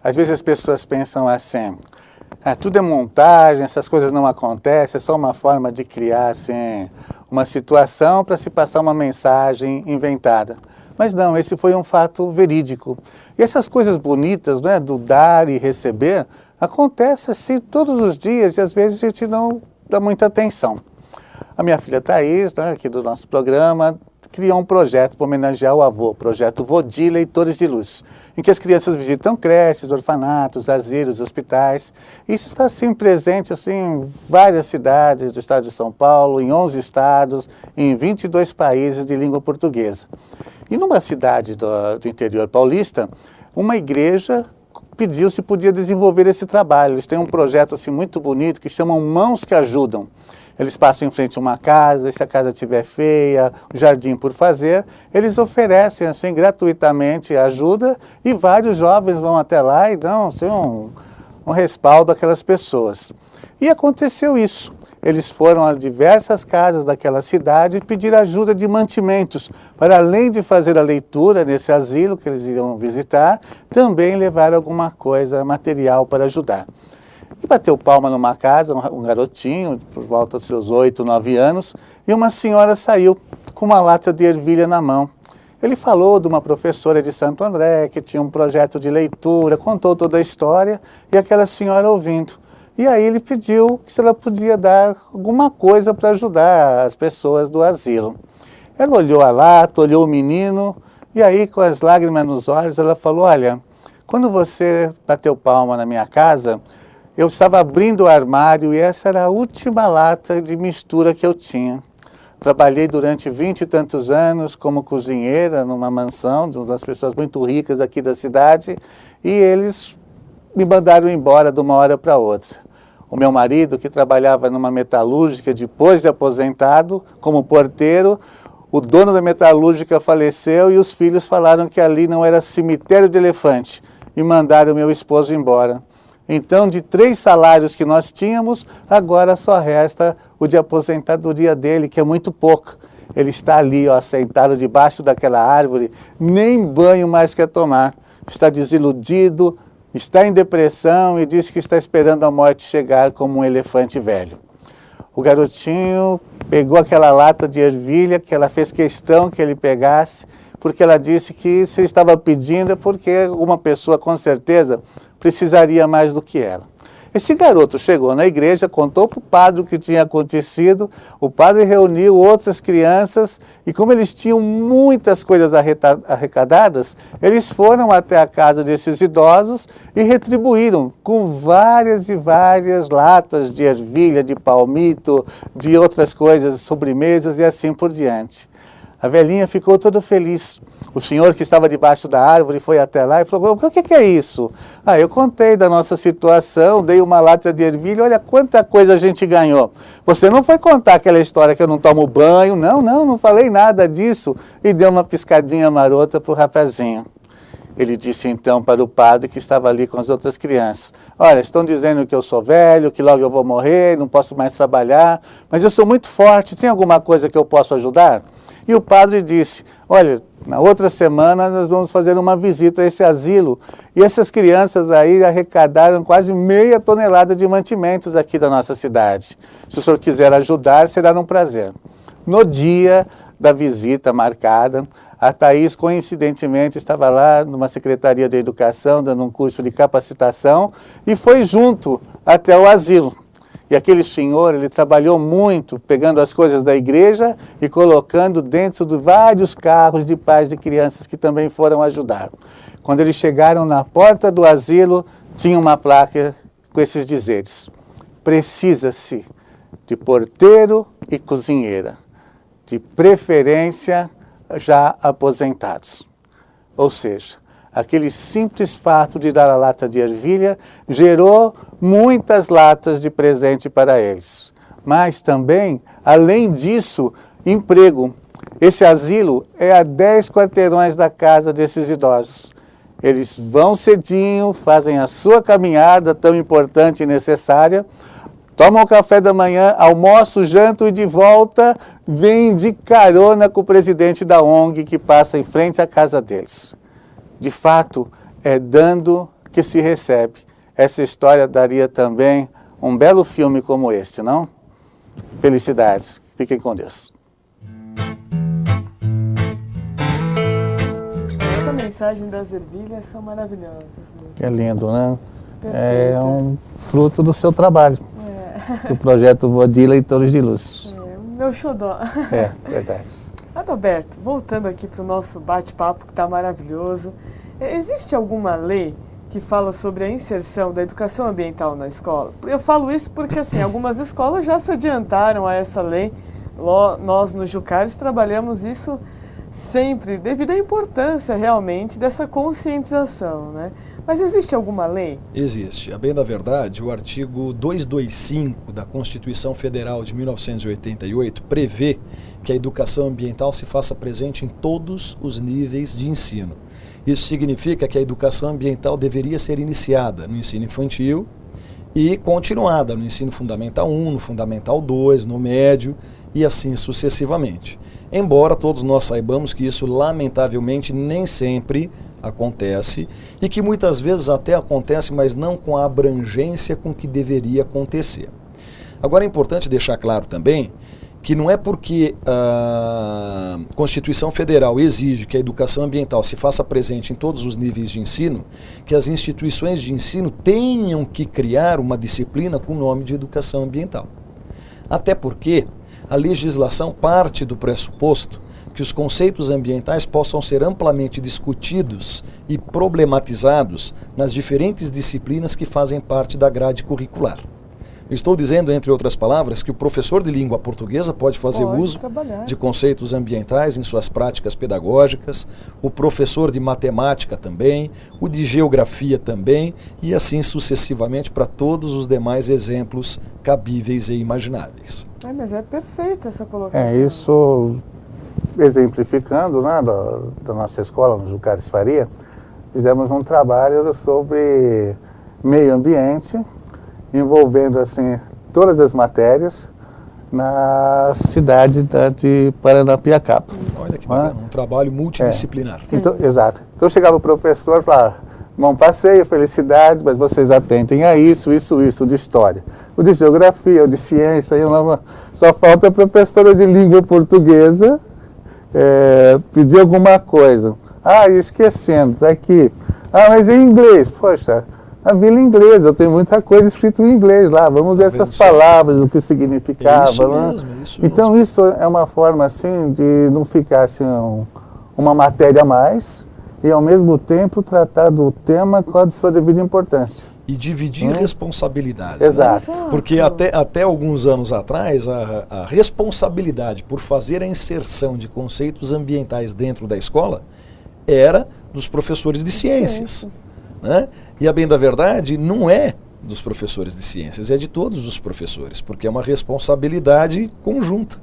Às vezes as pessoas pensam assim, tudo é montagem, essas coisas não acontecem, é só uma forma de criar assim, uma situação para se passar uma mensagem inventada. Mas não, esse foi um fato verídico. E essas coisas bonitas, né, do dar e receber, acontecem assim todos os dias e às vezes a gente não dá muita atenção. A minha filha Thaís, né, aqui do nosso programa, criou um projeto para homenagear o avô, o projeto Vodi Leitores de Luz, em que as crianças visitam creches, orfanatos, asilos, hospitais. Isso está assim presente assim, em várias cidades do estado de São Paulo, em 11 estados, em 22 países de língua portuguesa. E numa cidade do interior paulista, uma igreja pediu se podia desenvolver esse trabalho. Eles têm um projeto assim, muito bonito que chamam Mãos que Ajudam. Eles passam em frente a uma casa, e se a casa estiver feia, o jardim por fazer, eles oferecem assim, gratuitamente ajuda e vários jovens vão até lá e dão assim, um respaldo àquelas pessoas. E aconteceu isso. Eles foram a diversas casas daquela cidade e pediram ajuda de mantimentos, para além de fazer a leitura nesse asilo que eles iriam visitar, também levar alguma coisa material para ajudar. E bateu palma numa casa, um garotinho, por volta dos seus 8, 9 anos, e uma senhora saiu com uma lata de ervilha na mão. Ele falou de uma professora de Santo André, que tinha um projeto de leitura, contou toda a história, e aquela senhora ouvindo. E aí ele pediu se ela podia dar alguma coisa para ajudar as pessoas do asilo. Ela olhou a lata, olhou o menino, e aí com as lágrimas nos olhos, ela falou, olha, quando você bateu palma na minha casa, eu estava abrindo o armário e essa era a última lata de mistura que eu tinha. Trabalhei durante 20 e tantos anos como cozinheira numa mansão de uma das pessoas muito ricas aqui da cidade e eles me mandaram embora de uma hora para outra. O meu marido, que trabalhava numa metalúrgica depois de aposentado, como porteiro, o dono da metalúrgica faleceu e os filhos falaram que ali não era cemitério de elefante e mandaram meu esposo embora. Então, de 3 salários que nós tínhamos, agora só resta o de aposentadoria dele, que é muito pouco. Ele está ali, ó, sentado debaixo daquela árvore, nem banho mais quer tomar. Está desiludido, está em depressão e diz que está esperando a morte chegar como um elefante velho. O garotinho pegou aquela lata de ervilha que ela fez questão que ele pegasse, porque ela disse que se ele estava pedindo é porque uma pessoa com certeza precisaria mais do que ela. Esse garoto chegou na igreja, contou para o padre o que tinha acontecido, o padre reuniu outras crianças e como eles tinham muitas coisas arrecadadas, eles foram até a casa desses idosos e retribuíram com várias e várias latas de ervilha, de palmito, de outras coisas, sobremesas e assim por diante. A velhinha ficou toda feliz. O senhor que estava debaixo da árvore foi até lá e falou, o que é isso? Ah, eu contei da nossa situação, dei uma lata de ervilha, olha quanta coisa a gente ganhou. Você não foi contar aquela história que eu não tomo banho? Não falei nada disso. E deu uma piscadinha marota para o rapazinho. Ele disse então para o padre que estava ali com as outras crianças, olha, estão dizendo que eu sou velho, que logo eu vou morrer, não posso mais trabalhar, mas eu sou muito forte, tem alguma coisa que eu possa ajudar? E o padre disse, olha, na outra semana nós vamos fazer uma visita a esse asilo e essas crianças aí arrecadaram quase meia tonelada de mantimentos aqui da nossa cidade. Se o senhor quiser ajudar, será um prazer. No dia da visita marcada, a Thaís, coincidentemente, estava lá numa secretaria de educação, dando um curso de capacitação, e foi junto até o asilo. E aquele senhor, ele trabalhou muito, pegando as coisas da igreja e colocando dentro de vários carros de pais de crianças que também foram ajudar. Quando eles chegaram na porta do asilo, tinha uma placa com esses dizeres: precisa-se de porteiro e cozinheira, de preferência já aposentados. Ou seja, aquele simples fato de dar a lata de ervilha gerou muitas latas de presente para eles. Mas também, além disso, emprego. Esse asilo é a 10 quarteirões da casa desses idosos. Eles vão cedinho, fazem a sua caminhada tão importante e necessária, tomam o café da manhã, almoçam, jantam e de volta vêm de carona com o presidente da ONG que passa em frente à casa deles. De fato, é dando que se recebe. Essa história daria também um belo filme como este, não? Felicidades. Fiquem com Deus. Essa mensagem das ervilhas são maravilhosas mesmo. Que lindo, né? Perfeita. É um fruto do seu trabalho. Do projeto Vodir Leitores de Luz. Meu xodó. É, verdade. Adalberto, voltando aqui para o nosso bate-papo que está maravilhoso, existe alguma lei que fala sobre a inserção da educação ambiental na escola? Eu falo isso porque assim, algumas escolas já se adiantaram a essa lei. Nós no Jucares trabalhamos isso sempre, devido à importância realmente dessa conscientização, né? Mas existe alguma lei? Existe. A bem da verdade, o artigo 225 da Constituição Federal de 1988 prevê que a educação ambiental se faça presente em todos os níveis de ensino. Isso significa que a educação ambiental deveria ser iniciada no ensino infantil e continuada no ensino fundamental 1, no fundamental 2, no médio e assim sucessivamente. Embora todos nós saibamos que isso lamentavelmente nem sempre acontece e que muitas vezes até acontece, mas não com a abrangência com que deveria acontecer. Agora é importante deixar claro também que não é porque a Constituição Federal exige que a educação ambiental se faça presente em todos os níveis de ensino, que as instituições de ensino tenham que criar uma disciplina com o nome de educação ambiental. Até porque a legislação parte do pressuposto que os conceitos ambientais possam ser amplamente discutidos e problematizados nas diferentes disciplinas que fazem parte da grade curricular. Eu estou dizendo, entre outras palavras, que o professor de língua portuguesa pode fazer uso de conceitos ambientais em suas práticas pedagógicas, o professor de matemática também, o de geografia também, e assim sucessivamente para todos os demais exemplos cabíveis e imagináveis. Mas é perfeita essa colocação. Isso exemplificando, né, da nossa escola, no Jucáris Faria, fizemos um trabalho sobre meio ambiente, envolvendo assim, todas as matérias na cidade de Paranapiacaba. Olha que bacana, um trabalho multidisciplinar. Então, exato. Então chegava o professor e falava, bom passeio, felicidades, mas vocês atentem a isso, de história. O de geografia, o de ciência, só falta a professora de língua portuguesa pedir alguma coisa. Ah, esquecendo, tá aqui. Ah, mas em inglês? Poxa, a Vila Inglesa, tem muita coisa escrita em inglês lá, vamos ver essas palavras, o que significava. Isso né? mesmo, isso então mesmo. isso é uma forma assim de não ficar assim, uma matéria a mais e ao mesmo tempo tratar do tema com a sua devida importância. E dividir responsabilidades. Exato. Né? Porque até alguns anos atrás, a responsabilidade por fazer a inserção de conceitos ambientais dentro da escola era dos professores de ciências. Né? E a bem da verdade, não é dos professores de ciências, é de todos os professores, porque é uma responsabilidade conjunta.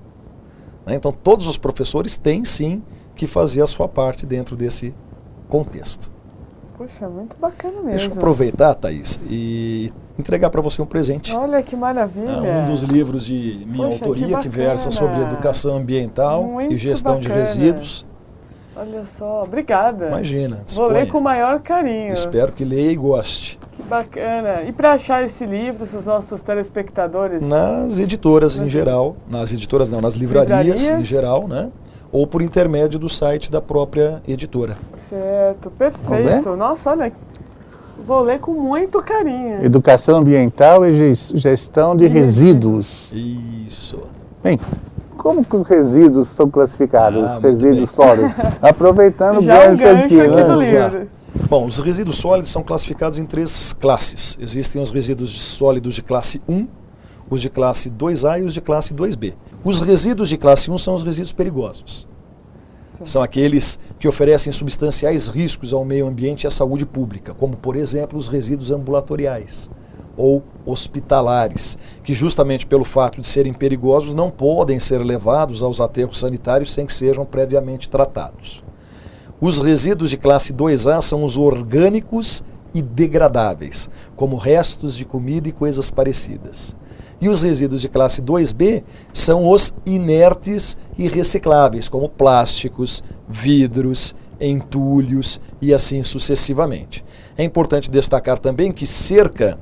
Né? Então todos os professores têm sim que fazer a sua parte dentro desse contexto. Puxa, muito bacana mesmo. Deixa eu aproveitar, Thaís, e entregar para você um presente. Olha que maravilha. Um dos livros de minha autoria, que versa sobre educação ambiental muito e gestão de resíduos. Olha só, obrigada. Imagina, vou ler com o maior carinho. Espero que leia e goste. Que bacana. E para achar esse livro, se os nossos telespectadores... Nas editoras em geral, nas editoras não, nas livrarias em geral, né? Ou por intermédio do site da própria editora. Certo, perfeito. Nossa, olha, vou ler com muito carinho. Educação ambiental e gestão de resíduos. Isso. Bem, como que os resíduos são classificados, os resíduos bem. sólidos? Aproveitando o gancho aqui do livro. Bom, os resíduos sólidos são classificados em 3 classes. Existem os resíduos sólidos de classe 1, os de classe 2A e os de classe 2B. Os resíduos de classe 1 são os resíduos perigosos. Sim. São aqueles que oferecem substanciais riscos ao meio ambiente e à saúde pública, como, por exemplo, os resíduos ambulatoriais ou hospitalares, que justamente pelo fato de serem perigosos não podem ser levados aos aterros sanitários sem que sejam previamente tratados. Os resíduos de classe 2A são os orgânicos e degradáveis, como restos de comida e coisas parecidas. E os resíduos de classe 2B são os inertes e recicláveis, como plásticos, vidros, entulhos e assim sucessivamente. É importante destacar também que cerca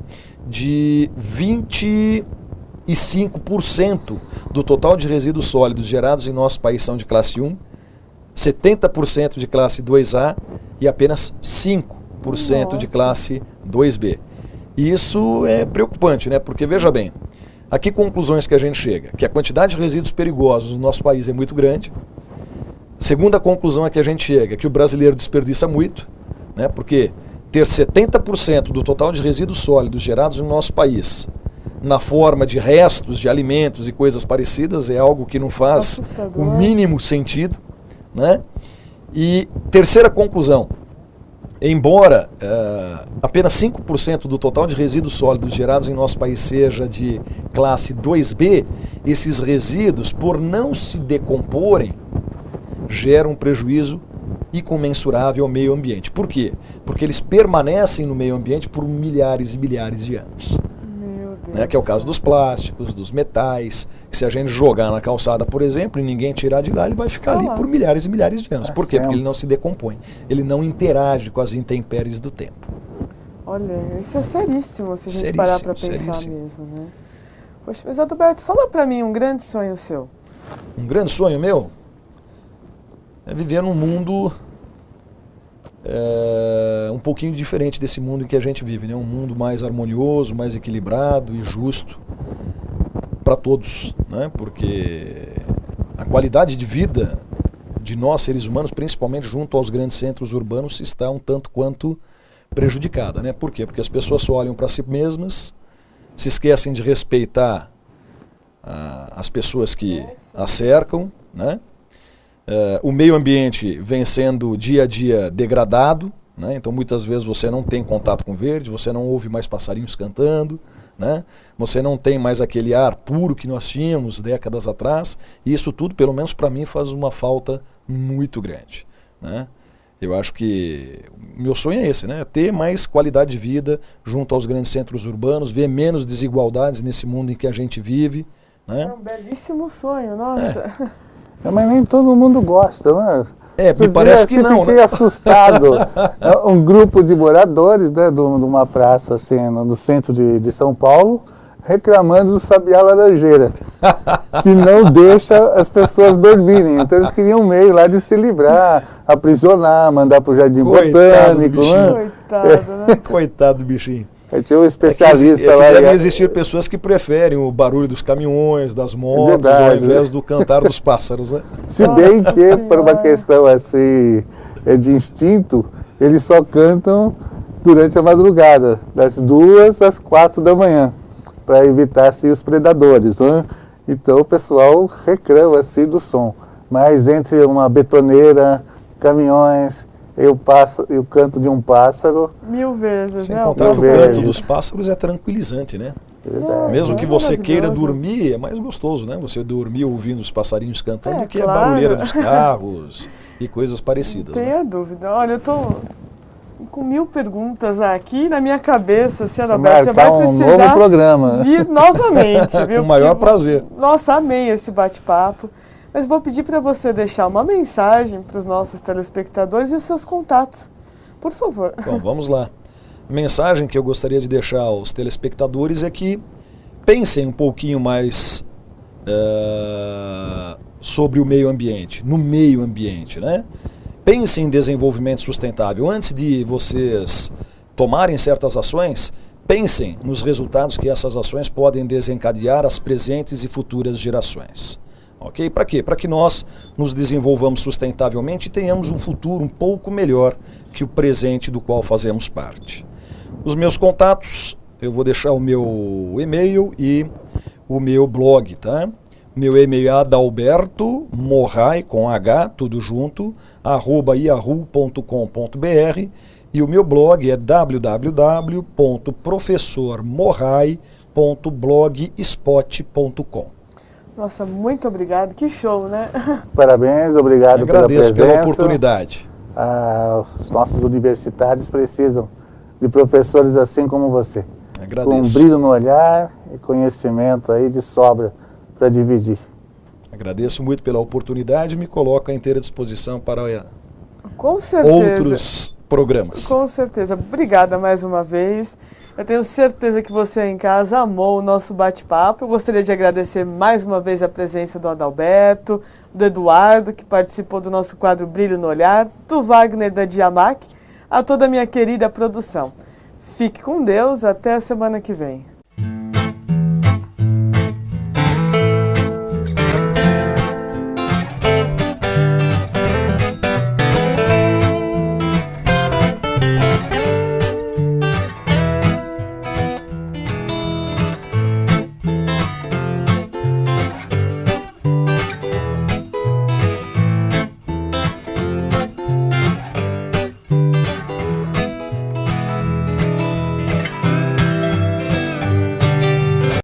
de 25% do total de resíduos sólidos gerados em nosso país são de classe 1, 70% de classe 2A e apenas 5% de classe 2B. E isso é preocupante, né? Porque, veja bem, a que conclusões que a gente chega? Que a quantidade de resíduos perigosos no nosso país é muito grande. Segunda conclusão a que a gente chega, que o brasileiro desperdiça muito, né? Porque ter 70% do total de resíduos sólidos gerados no nosso país na forma de restos de alimentos e coisas parecidas é algo que não faz o mínimo sentido, né? E terceira conclusão, embora apenas 5% do total de resíduos sólidos gerados em nosso país seja de classe 2B, esses resíduos, por não se decomporem, geram um prejuízo incomensurável ao meio ambiente. Por quê? Porque eles permanecem no meio ambiente por milhares e milhares de anos. Né, que é o caso dos plásticos, dos metais, que se a gente jogar na calçada, por exemplo, e ninguém tirar de lá, ele vai ficar ali por milhares e milhares de anos. Por quê? Porque ele não se decompõe, ele não interage com as intempéries do tempo. Olha, isso é seríssimo se a gente parar para pensar mesmo, né? Poxa, mas Adalberto, fala para mim um grande sonho seu. Um grande sonho meu? É viver num mundo um pouquinho diferente desse mundo em que a gente vive, né? Um mundo mais harmonioso, mais equilibrado e justo para todos, né? Porque a qualidade de vida de nós, seres humanos, principalmente junto aos grandes centros urbanos, está um tanto quanto prejudicada, né? Por quê? Porque as pessoas só olham para si mesmas, se esquecem de respeitar as pessoas que as cercam, né? O meio ambiente vem sendo dia a dia degradado, né? Então muitas vezes você não tem contato com o verde, você não ouve mais passarinhos cantando, né? Você não tem mais aquele ar puro que nós tínhamos décadas atrás, e isso tudo, pelo menos para mim, faz uma falta muito grande, né? Eu acho que o meu sonho é esse, né? Ter mais qualidade de vida junto aos grandes centros urbanos, ver menos desigualdades nesse mundo em que a gente vive, né? É um belíssimo sonho, nossa. Mas nem todo mundo gosta, né? Me parece que não, fiquei né? assustado. Um grupo de moradores, né, de uma praça assim, no centro de São Paulo, reclamando do sabiá laranjeira, que não deixa as pessoas dormirem. Então eles queriam um meio lá de se livrar, aprisionar, mandar para o Jardim Botânico. Né? Coitado, né? Coitado do bichinho. Tinha um especialista lá. Devem existir pessoas que preferem o barulho dos caminhões, das motos, ao invés do cantar dos pássaros, né? Se bem que, por uma questão assim, de instinto, eles só cantam durante a madrugada, das 2 às 4 da manhã, para evitar assim, os predadores, né? Então o pessoal reclama assim, do som. Mas entre uma betoneira, caminhões e o canto de um pássaro... 1000 vezes, Sem né? contar que o canto dos pássaros é tranquilizante, né? Verdade. Mesmo que você queira maravilhoso. dormir, é mais gostoso, né? Você dormir ouvindo os passarinhos cantando do que claro. a barulheira dos carros e coisas parecidas. Não Né? tenha dúvida. Olha, eu tô com 1000 perguntas aqui na minha cabeça, senhora Alberto. Você vai Marcar um precisar novo programa. vir novamente, viu? Com o maior Porque, prazer. Nossa, amei esse bate-papo. Mas vou pedir para você deixar uma mensagem para os nossos telespectadores e os seus contatos. Por favor. Bom, vamos lá. A mensagem que eu gostaria de deixar aos telespectadores é que pensem um pouquinho mais sobre o meio ambiente, no meio ambiente, né? Pensem em desenvolvimento sustentável. Antes de vocês tomarem certas ações, pensem nos resultados que essas ações podem desencadear às presentes e futuras gerações. Ok? Para quê? Para que nós nos desenvolvamos sustentavelmente e tenhamos um futuro um pouco melhor que o presente do qual fazemos parte. Os meus contatos, eu vou deixar o meu e-mail e o meu blog, tá? Meu e-mail é adalbertomorrai, com H, tudo junto, @yahoo.com.br, e o meu blog é www.professormorrai.blogspot.com. Nossa, muito obrigado. Que show, né? Parabéns, obrigado pela presença. Agradeço pela oportunidade. Os nossos universitários precisam de professores assim como você. Agradeço. Com um brilho no olhar e conhecimento aí de sobra para dividir. Agradeço muito pela oportunidade e me coloco à inteira disposição para Com certeza. outros programas. Com certeza. Obrigada mais uma vez. Eu tenho certeza que você em casa amou o nosso bate-papo. Eu gostaria de agradecer mais uma vez a presença do Adalberto, do Eduardo, que participou do nosso quadro Brilho no Olhar, do Wagner da Diamac, a toda a minha querida produção. Fique com Deus, até a semana que vem.